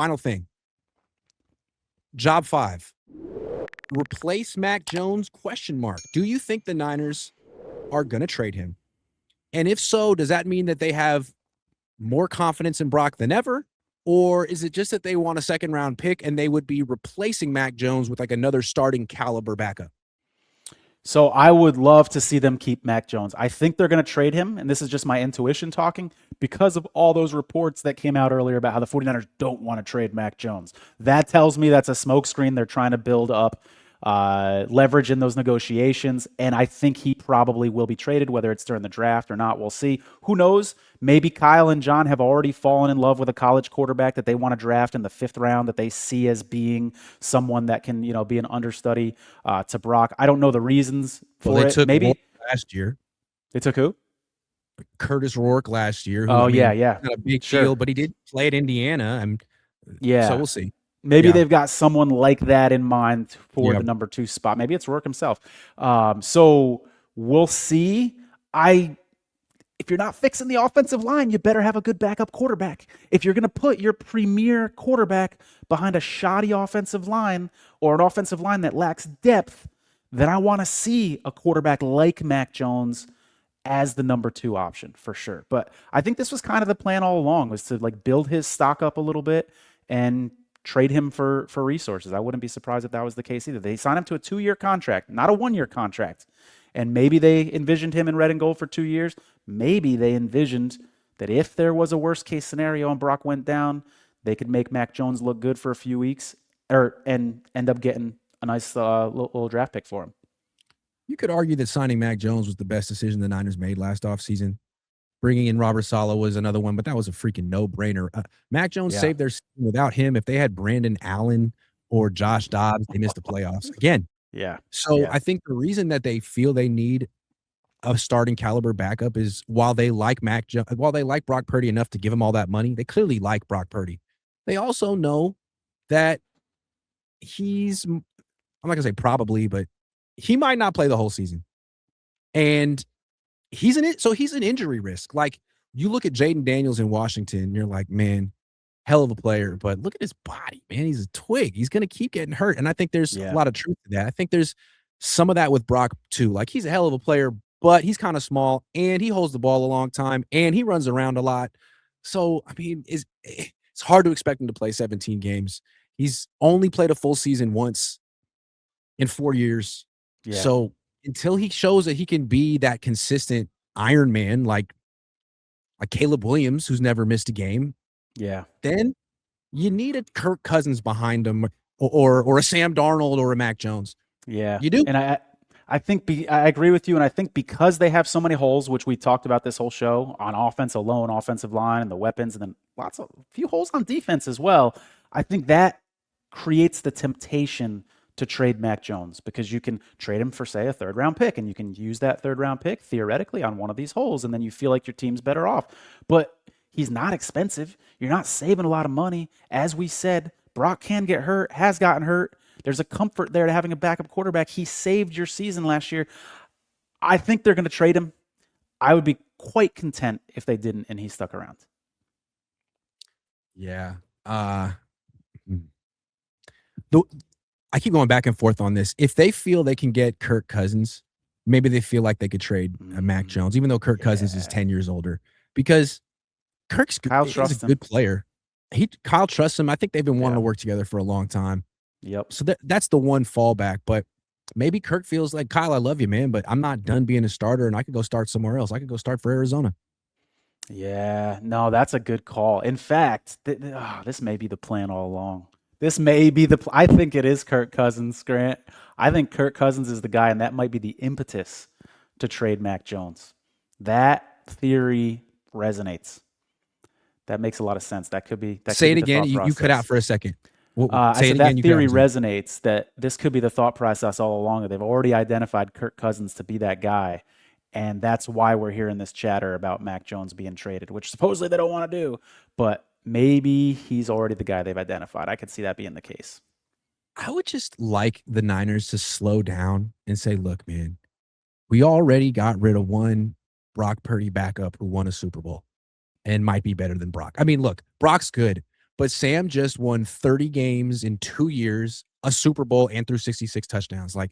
final thing. Job 5. Replace Mac Jones, ? Do you think the Niners are going to trade him? And if so, does that mean that they have more confidence in Brock than ever? Or is it just that they want a second-round pick and they would be replacing Mac Jones with like another starting caliber backup? So I would love to see them keep Mac Jones. I think they're going to trade him, and this is just my intuition talking, because of all those reports that came out earlier about how the 49ers don't want to trade Mac Jones. That tells me that's a smokescreen. They're trying to build up leverage in those negotiations, and I think he probably will be traded, whether it's during the draft or not. We'll see. Who knows? Maybe Kyle and John have already fallen in love with a college quarterback that they want to draft in the 5th round, that they see as being someone that can, be an understudy to Brock. I don't know the reasons for they it. Took Maybe last year. They took who? Curtis Rourke last year. Who, yeah. Not a big deal, but he did play at Indiana. So we'll see. Maybe they've got someone like that in mind for the number 2 spot. Maybe it's Rourke himself. So we'll see. If you're not fixing the offensive line, you better have a good backup quarterback. If you're going to put your premier quarterback behind a shoddy offensive line or an offensive line that lacks depth, then I want to see a quarterback like Mac Jones as the number 2 option for sure. But I think this was kind of the plan all along, was to build his stock up a little bit and trade him for resources. I wouldn't be surprised if that was the case either. They signed him to a 2-year contract, not a 1-year contract. And maybe they envisioned him in red and gold for 2 years. Maybe they envisioned that if there was a worst case scenario and Brock went down, they could make Mac Jones look good for a few weeks and end up getting a nice little draft pick for him. You could argue that signing Mac Jones was the best decision the Niners made last offseason. Bringing in Robert Saleh was another one, but that was a freaking no-brainer. Mac Jones saved their season. Without him, if they had Brandon Allen or Josh Dobbs, they missed the playoffs again. So I think the reason that they feel they need a starting caliber backup is while they like Brock Purdy enough to give him all that money, they clearly like Brock Purdy. They also know that I'm not going to say probably, but he might not play the whole season. And he's an injury risk. Like, you look at Jaden Daniels in Washington, you're like, man, hell of a player, but look at his body, man. He's a twig. He's going to keep getting hurt. And I think there's a lot of truth to that. I think there's some of that with Brock too. Like, he's a hell of a player, but he's kind of small and he holds the ball a long time and he runs around a lot. So, I mean, it's hard to expect him to play 17 games. He's only played a full season once in 4 years. So until he shows that he can be that consistent Iron Man, like Caleb Williams, who's never missed a game, then you need a Kirk Cousins behind him, or a Sam Darnold or a Mac Jones. You do. And I think I agree with you, and I think because they have so many holes, which we talked about this whole show, on offense alone, offensive line and the weapons, and then a few holes on defense as well, I think that creates the temptation to trade Mac Jones, because you can trade him for, say, a 3rd-round pick, and you can use that 3rd-round pick theoretically on one of these holes, and then you feel like your team's better off. But he's not expensive. You're not saving a lot of money. As we said, Brock can get hurt, has gotten hurt. There's a comfort there to having a backup quarterback. He saved your season last year. I think they're going to trade him. I would be quite content if they didn't and he stuck around. I keep going back and forth on this. If they feel they can get Kirk Cousins, maybe they feel like they could trade Mac Jones, even though Kirk Cousins is 10 years older, because Kirk's a good player. Kyle trusts him. I think they've been wanting to work together for a long time. So that's the one fallback. But maybe Kirk feels like, Kyle, I love you, man, but I'm not done being a starter, and I could go start somewhere else. I could go start for Arizona. No, that's a good call. In fact, this may be the plan all along. I think it is Kirk Cousins, Grant. I think Kirk Cousins is the guy, and that might be the impetus to trade Mac Jones. That theory resonates. That makes a lot of sense. That could be. Say it again. You cut out for a second. Say it again. That theory resonates. That this could be the thought process all along. That they've already identified Kirk Cousins to be that guy, and that's why we're hearing this chatter about Mac Jones being traded, which supposedly they don't want to do, but maybe he's already the guy they've identified. I could see that being the case. I would just like the Niners to slow down and say, look, man, we already got rid of one Brock Purdy backup who won a Super Bowl and might be better than Brock. I mean, look, Brock's good, but Sam just won 30 games in 2 years, a Super Bowl, and threw 66 touchdowns. Like,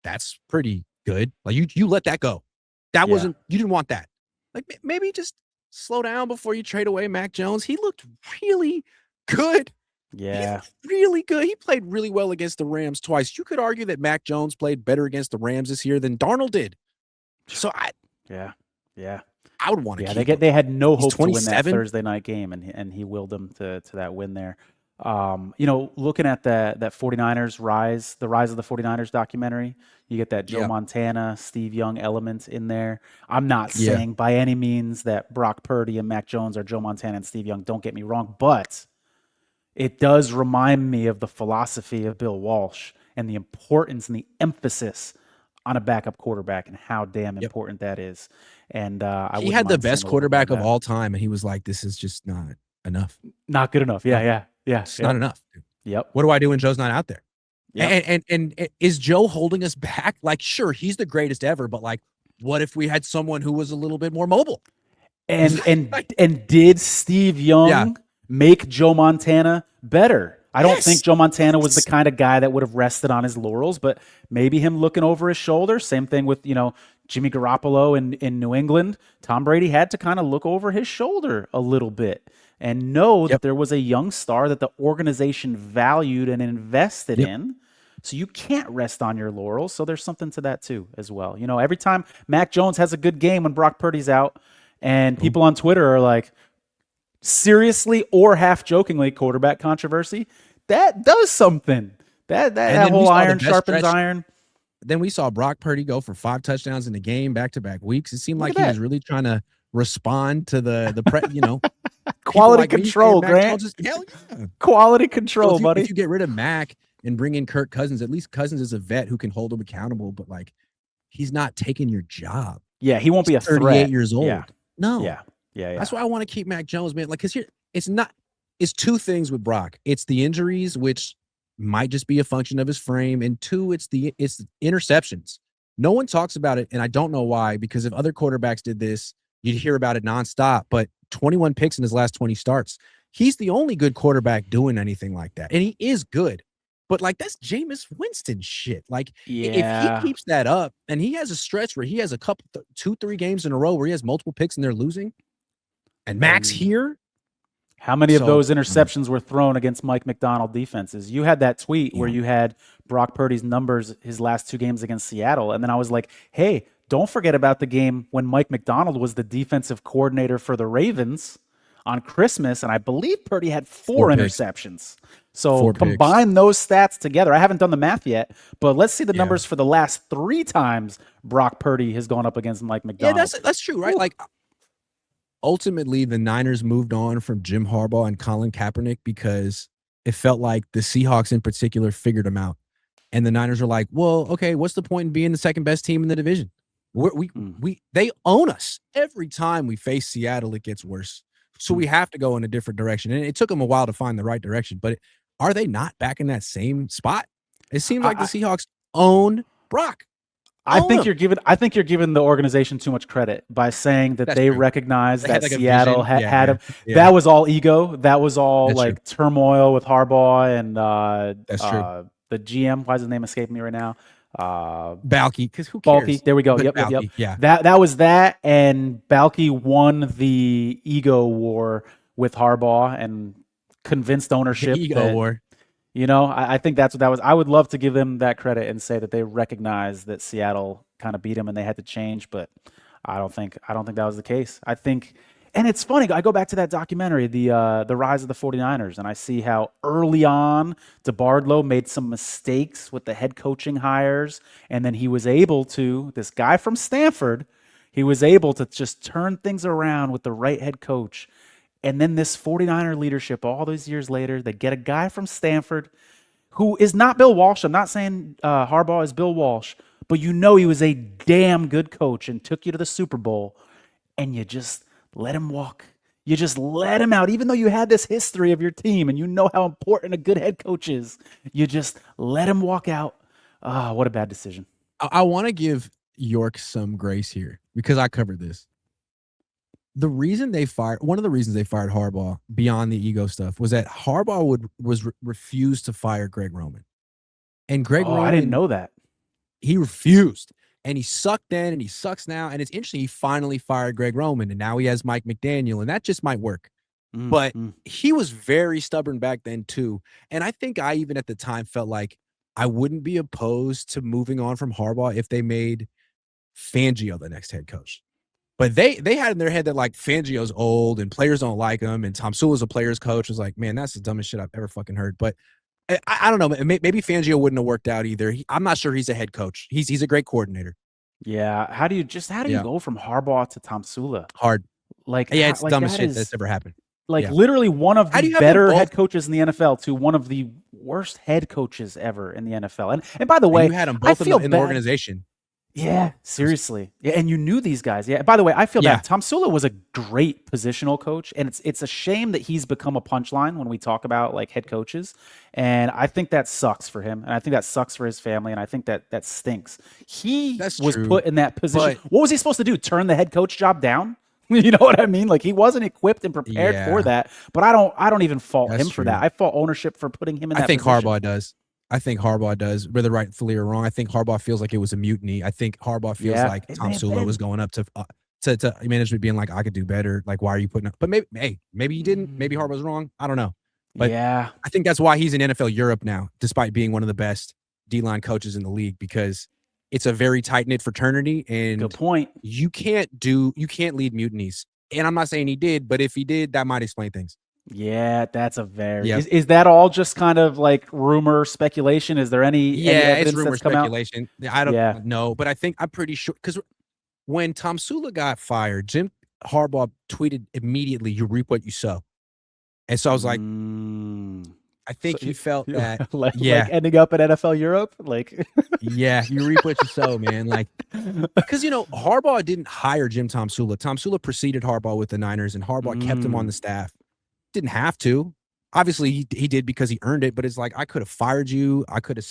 that's pretty good. Like, you let that go. That wasn't – you didn't want that. Like, maybe just slow down before you trade away Mac Jones. He looked really good. Yeah. Really good. He played really well against the Rams twice. You could argue that Mac Jones played better against the Rams this year than Darnold did. So I would want to keep him. They had no hope to win that Thursday night game, and he willed them to that win there. Looking at that 49ers the rise of the 49ers documentary, you get that Joe Montana, Steve Young element in there. I'm not saying by any means that Brock Purdy and Mac Jones are Joe Montana and Steve Young. Don't get me wrong, but it does remind me of the philosophy of Bill Walsh and the importance and the emphasis on a backup quarterback and how damn important that is. And he had the best quarterback of all time, and he was like, "This is just not enough, not good enough." Yeah, it's not enough. Dude. Yep. What do I do when Joe's not out there? Yep. And is Joe holding us back? Like, sure, he's the greatest ever, but like, what if we had someone who was a little bit more mobile? And did Steve Young make Joe Montana better? I don't think Joe Montana was the kind of guy that would have rested on his laurels, but maybe him looking over his shoulder. Same thing with, Jimmy Garoppolo in New England. Tom Brady had to kind of look over his shoulder a little bit and know that there was a young star that the organization valued and invested in. So you can't rest on your laurels. So there's something to that too as well. Every time Mac Jones has a good game when Brock Purdy's out, and people on Twitter are like, seriously or half jokingly, quarterback controversy, that does something. That whole iron sharpens iron. Then we saw Brock Purdy go for 5 touchdowns in the game back-to-back weeks. It seemed like he was really trying to respond to the quality control, Grant. Quality control, buddy. If you get rid of Mac and bring in Kirk Cousins, at least Cousins is a vet who can hold him accountable, but like, he's not taking your job. Yeah, he won't be a 38 threat. years old. Yeah. No. Yeah. That's why I want to keep Mac Jones, man. Like, because here, it's 2 things with Brock. It's the injuries, which might just be a function of his frame, and 2, it's the interceptions. No one talks about it, and I don't know why, because if other quarterbacks did this, you'd hear about it nonstop, but 21 picks in his last 20 starts. He's the only good quarterback doing anything like that, and he is good. But, like, that's Jameis Winston shit. Like, if he keeps that up, and he has a stretch where he has a couple, 2-3 games in a row where he has multiple picks and they're losing, and Mac's here. How many of those interceptions were thrown against Mike McDonald defenses? You had that tweet where you had Brock Purdy's numbers his last 2 games against Seattle, and then I was like, hey, don't forget about the game when Mike McDonald was the defensive coordinator for the Ravens on Christmas, and I believe Purdy had 4 interceptions. So combine those stats together. I haven't done the math yet, but let's see the numbers for the last 3 times Brock Purdy has gone up against Mike McDonald. Yeah, that's true, right? Like, ultimately, the Niners moved on from Jim Harbaugh and Colin Kaepernick because it felt like the Seahawks in particular figured them out. And the Niners were like, well, okay, what's the point in being the second best team in the division? They own us. Every time we face Seattle, it gets worse. So we have to go in a different direction. And it took them a while to find the right direction. But are they not back in that same spot? It seems like the Seahawks own Brock. I think you're giving the organization too much credit by saying that they recognize that Seattle had him. Yeah. That was all ego. That was all turmoil with Harbaugh and the GM. Why does his name escape me right now? Balky, because who cares? Balky. There we go. Yep. Yeah. That was that, and Balky won the ego war with Harbaugh and convinced ownership. The ego war. I think that's what that was. I would love to give them that credit and say that they recognize that Seattle kind of beat them and they had to change, but I don't think that was the case. I think, and it's funny, I go back to that documentary, the rise of the 49ers, and I see how early on DeBardlo made some mistakes with the head coaching hires, and then he was able to, this guy from Stanford, he was able to just turn things around with the right head coach. And then this 49er leadership, all those years later, they get a guy from Stanford who is not Bill Walsh. I'm not saying Harbaugh is Bill Walsh, but he was a damn good coach and took you to the Super Bowl, and you just let him walk. You just let him out, even though you had this history of your team and you know how important a good head coach is. You just let him walk out. What a bad decision. I want to give York some grace here because I covered this. the reason they fired one of the reasons they fired Harbaugh beyond the ego stuff was that Harbaugh refused to fire Greg Roman. And Greg Roman, I didn't know that. He refused. And he sucked then and he sucks now. And it's interesting, he finally fired Greg Roman and now he has Mike McDaniel, and that just might work. But he was very stubborn back then too. And I think I even at the time felt like I wouldn't be opposed to moving on from Harbaugh if they made Fangio the next head coach. But they had in their head that like Fangio's old and players don't like him, and Tom Sula's a player's coach. Was like, man, that's the dumbest shit I've ever fucking heard. But I don't know. Maybe Fangio wouldn't have worked out either. I'm not sure he's a head coach. He's a great coordinator. Yeah. How do you go from Harbaugh to Tom Sula? Hard. Like, it's the dumbest shit that's ever happened. Like literally one of the better head coaches in the NFL to one of the worst head coaches ever in the NFL. And by the way, you had them both in the organization. Yeah, seriously. Yeah, and you knew these guys. Yeah. By the way, I feel bad. Tom Sula was a great positional coach, and it's a shame that he's become a punchline when we talk about like head coaches. And I think that sucks for him, and I think that sucks for his family, and I think that stinks. That's was true. Put in that position. What was he supposed to do? Turn the head coach job down? You know what I mean? Like, he wasn't equipped and prepared for that. But I don't even fault him for that. I fault ownership for putting him in that position. I think Harbaugh does, whether rightfully or wrong. I think Harbaugh feels like it was a mutiny. I think Harbaugh feels like Tom Sula was going up to management being like, I could do better. Like, why are you putting up? But maybe he didn't. Maybe Harbaugh's wrong. I don't know. But I think that's why he's in NFL Europe now, despite being one of the best D-line coaches in the league, because it's a very tight-knit fraternity. And good point. You can't lead mutinies. And I'm not saying he did, but if he did, that might explain things. Yeah, that's a very. Is that all just kind of like rumor speculation? Is there any evidence it's rumor that's come speculation. Out? I don't know, but I'm pretty sure, because when Tom Sula got fired, Jim Harbaugh tweeted immediately, "You reap what you sow," and so I was like, I think he felt that like ending up in NFL Europe, like you reap what you sow, man. Like, because Harbaugh didn't hire Tom Sula. Tom Sula preceded Harbaugh with the Niners, and Harbaugh kept him on the staff. Didn't have to. Obviously, he did because he earned it. But it's like, I could have fired you. I could have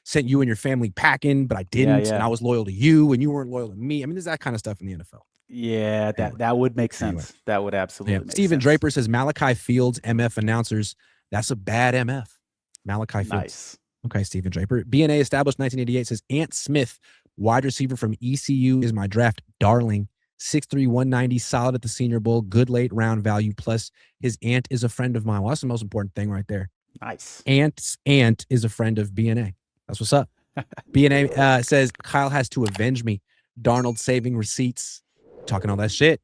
sent you and your family packing, but I didn't. And I was loyal to you, and you weren't loyal to me. I mean, there's that kind of stuff in the NFL. Yeah, that would make sense. Anyway. That would absolutely make Steven sense. Draper says Malachi Fields, MF announcers. That's a bad MF. Malachi Fields. Nice. Okay, Steven Draper. BNA established 1988 says Ant Smith, wide receiver from ECU, is my draft darling. 6'3", 190, solid at the Senior Bowl, good late round value. Plus, his aunt is a friend of mine. Well, that's the most important thing right there. Nice. Ant's aunt is a friend of BNA. That's what's up. BNA says Kyle has to avenge me. Darnold saving receipts. Talking all that shit.